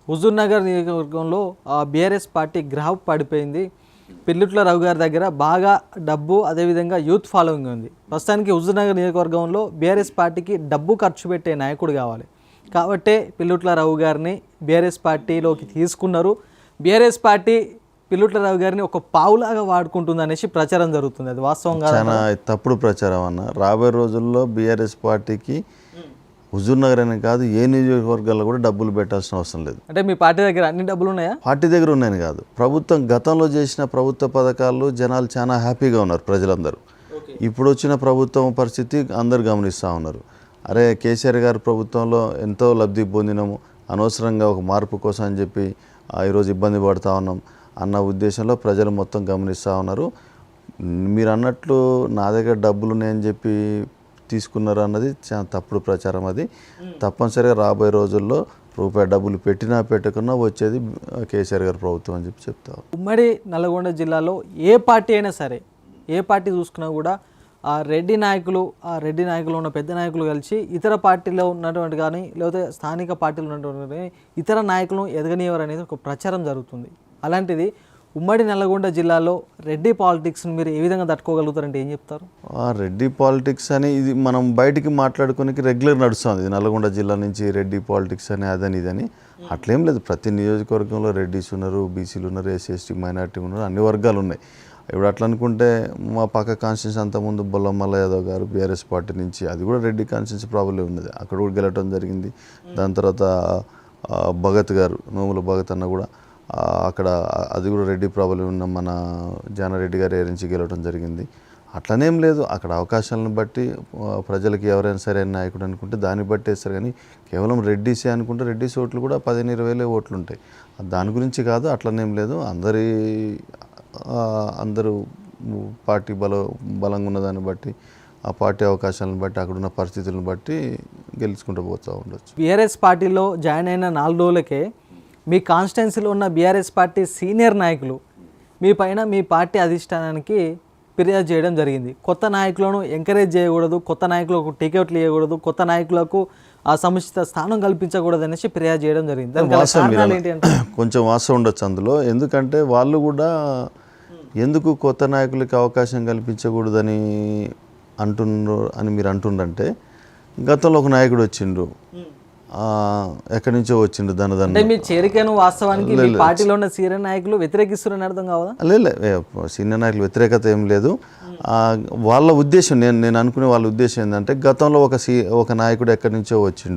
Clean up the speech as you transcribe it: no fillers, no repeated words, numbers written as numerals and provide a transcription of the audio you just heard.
హుజూర్నగర్ నియోజకవర్గంలో BRS party graph పడిపోయింది. పిల్లుట్ల రవి గారి దగ్గర బాగా డబ్బు అదేవిధంగా యూత్ ఫాలోయింగ్ ఉంది. ప్రస్తుతానికి హుజూర్నగర్ నియోజకవర్గంలో బీఆర్ఎస్ పార్టీకి డబ్బు ఖర్చు పెట్టే నాయకుడు కావాలి కాబట్టే పిల్లుట్ల రవి గారిని బీఆర్ఎస్ పార్టీలోకి తీసుకున్నారు. బీఆర్ఎస్ పార్టీ పిల్లుట్ల రవి గారిని ఒక పావులాగా వాడుకుంటుంది అనేసి ప్రచారం జరుగుతుంది. అది వాస్తవంగా చాలా తప్పుడు ప్రచారం అన్న. రాబోయే రోజుల్లో బీఆర్ఎస్ పార్టీకి హుజూర్నగర్ అనే కాదు ఏ నియోజకవర్గాల్లో కూడా డబ్బులు పెట్టాల్సిన అవసరం లేదు. అంటే మీ పార్టీ దగ్గర అన్ని డబ్బులు ఉన్నాయా? పార్టీ దగ్గర ఉన్నాయని కాదు, ప్రభుత్వం గతంలో చేసిన ప్రభుత్వ పథకాలు జనాలు చాలా హ్యాపీగా ఉన్నారు ప్రజలందరూ. ఇప్పుడు వచ్చిన ప్రభుత్వం పరిస్థితి అందరు గమనిస్తూ ఉన్నారు. అరే కేసీఆర్ గారి ప్రభుత్వంలో ఎంతో లబ్ధి పొందినాము, అనవసరంగా ఒక మార్పు కోసం అని చెప్పి ఈరోజు ఇబ్బంది పడుతూ ఉన్నాం అన్న ఉద్దేశంలో ప్రజలు మొత్తం గమనిస్తూ ఉన్నారు. మీరు అన్నట్లు నా దగ్గర డబ్బులు ఉన్నాయని చెప్పి తీసుకున్నారు అన్నది చాలా తప్పుడు ప్రచారం. అది తప్పనిసరిగా రాబోయే రోజుల్లో రూపాయి డబ్బులు పెట్టినా పెట్టకున్నా వచ్చేది కేసీఆర్ గారి ప్రభుత్వం అని చెప్పి చెప్తారు. ఉమ్మడి నల్గొండ జిల్లాలో ఏ పార్టీ అయినా సరే, ఏ పార్టీ చూసుకున్నా కూడా ఆ రెడ్డి నాయకులు ఉన్న పెద్ద నాయకులు కలిసి ఇతర పార్టీలో ఉన్నటువంటి కానీ లేకపోతే స్థానిక పార్టీలో ఉన్నటువంటి ఇతర నాయకులను ఎదగనివ్వరు అనేది ఒక ప్రచారం జరుగుతుంది. అలాంటిది ఉమ్మడి నల్గొండ జిల్లాలో రెడ్డి పాలిటిక్స్ని మీరు ఏ విధంగా తట్టుకోగలుగుతారంటే ఏం చెప్తారు? రెడ్డి పాలిటిక్స్ అని ఇది మనం బయటికి మాట్లాడుకోనికి రెగ్యులర్ నడుస్తుంది. ఇది నల్గొండ జిల్లా నుంచి రెడ్డి పాలిటిక్స్ అని అదని ఇదని అట్లేం లేదు. ప్రతి నియోజకవర్గంలో రెడ్డిస్ ఉన్నారు, బీసీలు ఉన్నారు, ఎస్సీ ఎస్టీ మైనార్టీ ఉన్నారు, అన్ని వర్గాలు ఉన్నాయి. ఇప్పుడు అట్లా అనుకుంటే మా పక్క కాన్స్టిట్యూన్సీ అంతకుముందు బొల్లమల్ల యాదవ్ గారు బీఆర్ఎస్ పార్టీ నుంచి, అది కూడా రెడ్డి కాన్స్టిట్యూన్సీ ప్రాబ్లం ఉన్నది, అక్కడ కూడా గెలవటం జరిగింది. దాని తర్వాత భగత్ గారు, నోముల భగత్ అన్న కూడా అక్కడ అది కూడా రెడ్డి ప్రాబ్లం ఉన్న మన జానారెడ్డి గారు నుంచి గెలవడం జరిగింది. అట్లనేం లేదు, అక్కడ అవకాశాలను బట్టి ప్రజలకి ఎవరైనా సరే నాయకుడు అనుకుంటే దాన్ని బట్టి వేస్తారు. కానీ కేవలం రెడ్డిసే అనుకుంటే రెడ్డిస్ ఓట్లు కూడా 15-20 ఓట్లు ఉంటాయి. దాని గురించి కాదు, అట్లనేం లేదు. అందరూ పార్టీ బలంగా ఉన్నదాన్ని బట్టి ఆ పార్టీ అవకాశాలను బట్టి అక్కడున్న పరిస్థితులను బట్టి గెలుచుకుంటూ పోతూ ఉండొచ్చు. బీఆర్ఎస్ పార్టీలో జాయిన్ అయిన 4 రోజులకే మీ కాన్స్టిట్యున్సీలో ఉన్న బీఆర్ఎస్ పార్టీ సీనియర్ నాయకులు మీ పైన మీ పార్టీ అధిష్టానానికి ఫిర్యాదు చేయడం జరిగింది. కొత్త నాయకులను ఎంకరేజ్ చేయకూడదు, కొత్త నాయకులకు టికెట్లు ఇవ్వకూడదు, కొత్త నాయకులకు ఆ సముచిత స్థానం కల్పించకూడదు అనేసి ఫిర్యాదు చేయడం జరిగింది. కొంచెం వాస్తవం ఉండొచ్చు అందులో. ఎందుకంటే వాళ్ళు కూడా ఎందుకు కొత్త నాయకులకి అవకాశం కల్పించకూడదని అంటున్నారు అని మీరు అంటుండంటే, గతంలో ఒక నాయకుడు వచ్చిండు, ఎక్కడి నుంచో వచ్చిండు ధనధన. మీ చేరికను వాస్తవానికి పార్టీలో ఉన్న సీనియర్ నాయకులు వ్యతిరేకిస్తున్నారని అర్థం కావదా? లేదు, సీనియర్ నాయకులు వ్యతిరేకత ఏం లేదు. వాళ్ళ ఉద్దేశం, నేను అనుకునే వాళ్ళ ఉద్దేశం ఏంటంటే, గతంలో ఒక నాయకుడు ఎక్కడి నుంచో వచ్చిండు,